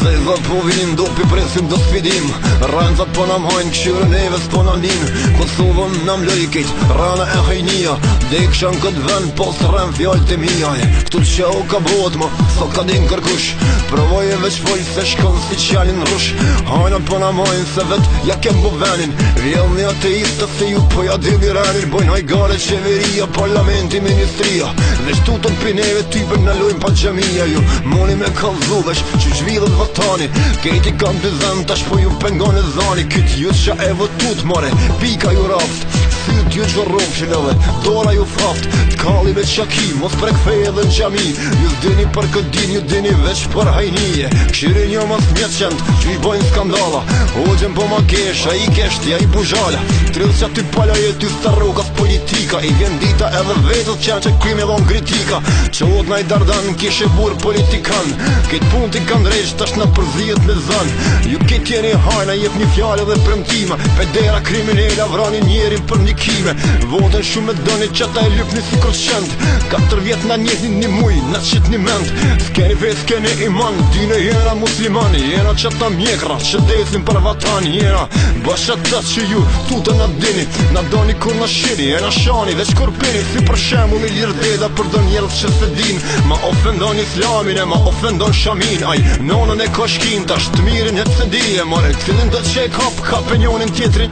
Zezat po vinin, dopi presim do sfidim. Rancat po nam hajnë, këshyre neve s'po nam lin. Kosovën nam lojkejt, rana e hajnia. Dekshan këtë vend, pos rem fjallë të mija. Këtu që o ka bot ma, sot ka din kërkush. Provoje veç foj se shkon si qjalin rush. Hajnat po nam hajnë se vet, ja kem bu venin. Vjell një ateista se ju po ja dili renin. Bojnë hajgale qeveria, parlamenti, ministria. Veç tutën pineve typen në lojnë pa gjemija ju. Moni me kalzu veç që zhvillet vatani. Kejti kam të zem tash po ju pengon e zani. Kyt ju qa e vëtut more, pika ju raft. Syt ju që rofshileve, dora ju faft. T'kalli me qaki, mos prek fej edhe në qami. Ju s'dini për këtë din, ju dini veç për hajnije. Këshirin jo mas mjetë qend, që i bojnë skandala. Hoxhen po ma kesh, a i keshtja i bujala. Trilë që aty pala jetë ty starokas politika. I vjen dita edhe vetës qenë që krimi dhon kritika. Që od na i dardan, kishe bur politikan. Këtë pun t'i kanë drejsh, tash na përzijet me zan. Ju këtë jeni hajna, jep një fjale dhe premtima. Pedera kriminella vrani njerin për një kime. Votën shumë e dëni që ta e lypni si kërshend. 4 vjet na njehni një muj, na qit një mend. S'keni vet, s'keni iman, dine jena muslimani. Jena që ta mjekra, që desin për vatani. Jena basha ta që ju tutë na dini. Na doni kur na shiri, jena shani dhe qkur pini. Si për shemull i lirdeda për do njerët që se din. Ma ofendon islamin e ma ofendon shamin. Aj, nonën e koshkin, ta shtë mirin e të dije. More, cilin do që e ka penjonin tjetrin.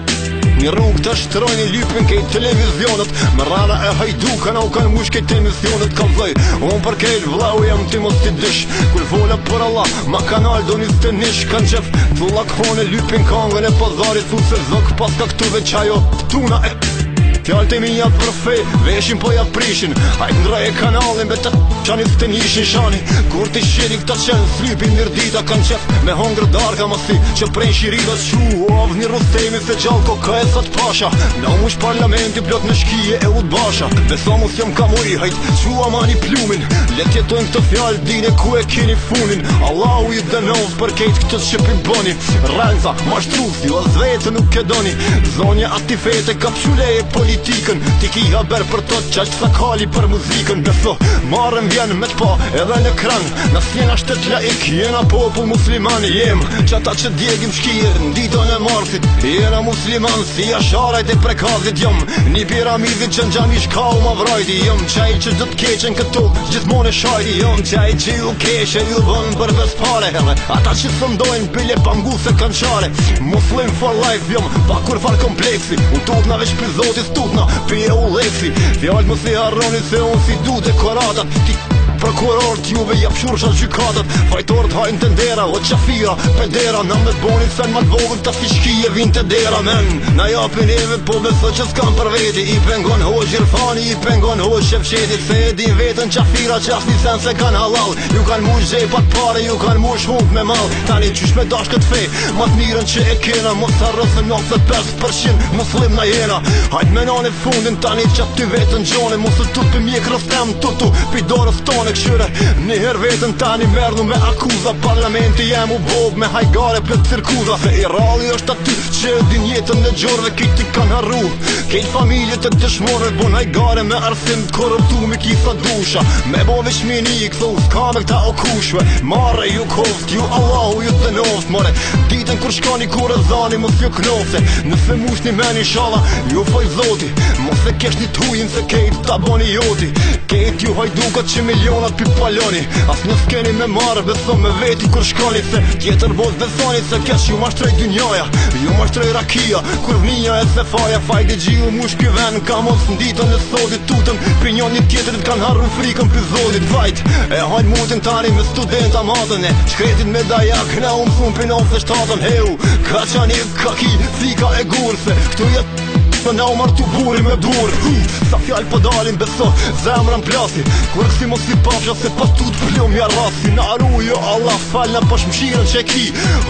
Një rrug të shtrojnë i lypin kej televizionet. Më rana e hajduka na u kanë mush kej televizionet. Ka vëj, unë për kejl vlau jam ti mos ti dysh. Kur vola për Allah, ma kanal do një të nish. Kanë qef, thullak hone lypin kangën e pazarit. Thu se zok pas ka këtu dhe qajo tuna e fjallë të minja për fej, veshin po ja prishin. Hajt ndroj e kanalin, betë qanit të nishin shani. Kur t'i shiri këta qenë, slypin njër dita kanë qef. Me hongër darka masi, që prejnë shirita që avë një rustemi se gjallë koka e sot pasha. Na mush parlamenti plot në shkije e ut basha. Beso mus jam ka muri, hajt që amani plumin. Let jetojnë këtë fjallë, dine ku e kini funin. Allahu i dënoz për kejt këtë shqipi bëni. Renza, mashtrusi, o zvete nuk e doni. Zonja ati fete, kapsule e politikën. Ti ki haber për tot qaq sa kali për muzikën. Beso, marrën vjen me t'pa edhe në kran. Nas jena shtet laik, jena popull muslimani. Jem qata që djegim shkije në ditën e marsit. Jena musliman si asharajt e prekazit. Jom një piramidit që në gjami shkau ma vrajti. Jom qaj që dhët keqen këtu gjithmon e shajti. Jom qaj që ju keshe ju vën për vespare. Ata që së mdojnë bile pangu se kanë qare. Muslim for life jom pa kur far kompleksi. Unë tot na veç për zotis tutna pje u leksi. Fjallë më si harroni se unë si du dekoratat. Ti prokuror t'juve jap shurshat gjykatat. Fajtor t'hajnë të ndera o qafira pedera. Na me t'bonit sen ma t'vogën ta si shkije vin të dera. Men na japin eve po beso që s'kam për veti. I pengon hoq Irfani, i pengon hoq Shefqetit. Se e din vetën qafira që as një sen se kan halal. Ju kan mush gjepat pare, ju kan mush hund me mal. Tani qysh me dash kët fej, ma t'miren që e kena. Mos harrësën 95% muslim na jena. Hajt me nane fundin tani që aty vetën gjone. Mos të tut për mjek rëstem tutu pi dorës tone. Këshyre, njëher vetën tani mernu me akuza. Parlamenti jem u bob me hajgare për cirkuza. Se i rali është aty që e din jetën në gjorve. Kiti kanë harru, kejt familje të dëshmore. Bon hajgare me arsim të korruptu me kisa dusha. Me bo veç mini i këthu s'ka me këta okushve. Mare ju koft, ju Allahu ju të noft. More, ditën kur shkani kur e zani mos ju knofte. Nëse mush një meni shala, ju foj zoti. Mos e kesh një t'hujin se kejt ta boni joti. Kejt ju hajdukat që milionat pi paloni. As në s'keni me marrë, beso me veti kur shkoni. Se tjetër bos besoni se kesh ju mashtrej dynjaja. Ju mashtrej rakia, kur vninja e se faja. Fajdi gjiu mush ky ven, ka mos nditën e sotit tutën. Për njën tjetërit kanë harru frikën për zotit. Vajt, e hajt mutin tani me studenta matën. E shkretin me dajak, na umësun për nëmë se shtatën. Heu, ka qani kaki, thika e gurse. Këtu jetë për na u martu buri me dur. Sa fjall për dalin beso, zemrën plasi. Kur si mos i pafsha se pas tut plom ja rasi. Na aru jo Allah fal na pash mshiren që ki.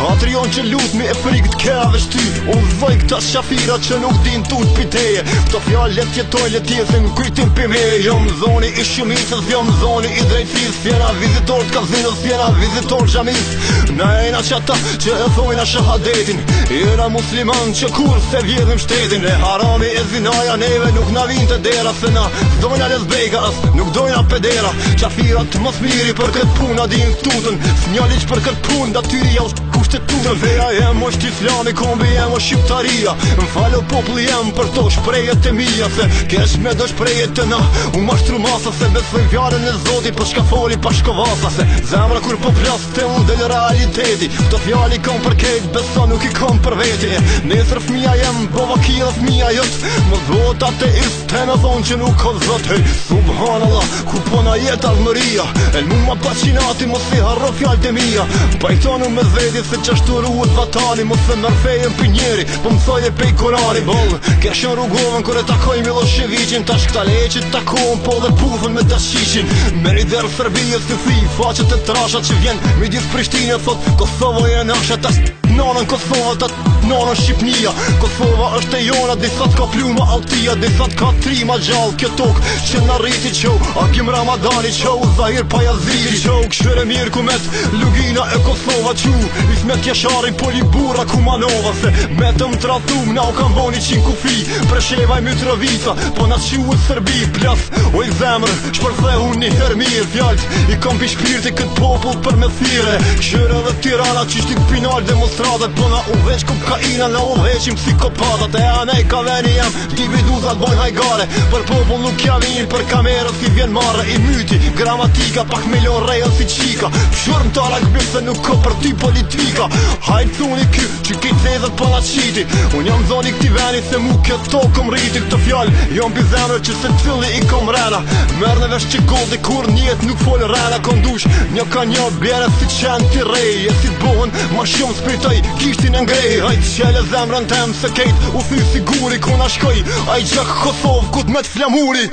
Atrion që lut me e frikët kea veç ty. Unë vëj këta shafira që nuk din tut piteje. Këto fjall let jetoj let jesin kujtim për me. Jom zoni i shumicës, jom zoni i drejtsis. Fjena vizitor të kazinës, fjena vizitor gjamis. Na ejna që ata që e thojna shahadetin. Jena musliman që kur se vjedhim shtetin. E Harami e zinaja neve nuk na vin të dera, se na s'dojna lesbejka as nuk dojna pedera. Qafirat mos miri për këtë pun adin tutën, s'njaliq për këtë pun datyri ja kushtetutën. Veja jem është islami, kombi jem është shqiptaria. M'falo populli jem për to shprejet e mija, se kesh me do shprejet të na u mashtru masa, se besoj fjallën e Zotit për shka foli pa shkovasa. Se zemra kur po plas te unë del realiteti, këto fjalli kom për kejt, beso nuk i kom për veti. Nesër fmija jem, bova kila fmija jët, më zvot ateist, te në thonë që nuk o zot. Hej, subhanallah, ku pona jet almëria, el mu ma pacinati, mos i harro fjall të mija. Pajtonu me zveti se qashtu ruët vatani, mos se mërfejën për njeri, po mësoj e pej Korani. Boll, keshën rrugovën kër e takoj Miloševiqin, tash këta leqit takojnë po dhe pufën me tashishin. Meri derë Serbijës të thi, faqet e trashat që vjen midis Prishtinë, thot Kosovo e nashe, tash nonën Kosova, ta nonën Shqipnia. Kosova është e jona, disat ka pluma altia, disat ka trima gjall kjo tokë që në rriti qo. Akim Ramadani qo, Zahir Pajaziri qo, këshyre mirë kumet Lugina e Kosova qu, Ismet Jeshari Polibura Kumanova, se metëm të ratum na u kam boni qin kufi, Presheva i Mitrovica, po na quë Serbi plas. O i zemrë, shpërthe unë një her mirë fjallët, i kam pi shpirti këtë popull për me thire. Këshyre dhe Tirana qishtik pinal demonstratet, po na uveq kokaina, na uveqim psikopatat. E anej ka veni jem, dividuzat bojnë hajgare, për popull nuk javin, për kamerës si vjen marre i myti. Gramatika pak milion rejën si qika, fshurm të alakbis se nuk ko për ty politika. Hajtë thuni ky, që ki cezët për na qiti, unë jam zoni këti veni se mu këto kom rriti. Këtë fjallë, jom pi zemrë që se cili i kom rena, merë në vesh që goldi kur njet nuk folë rena. Kondush, një ka një bjere si qenë ti rej, e si t'bohën ma shumë spritoj kishtin e ngrej. Hajtë qele zemrën tem se kejt u thy siguri ku na shkoj, a i gjak Kosovë ku t'met flamuri.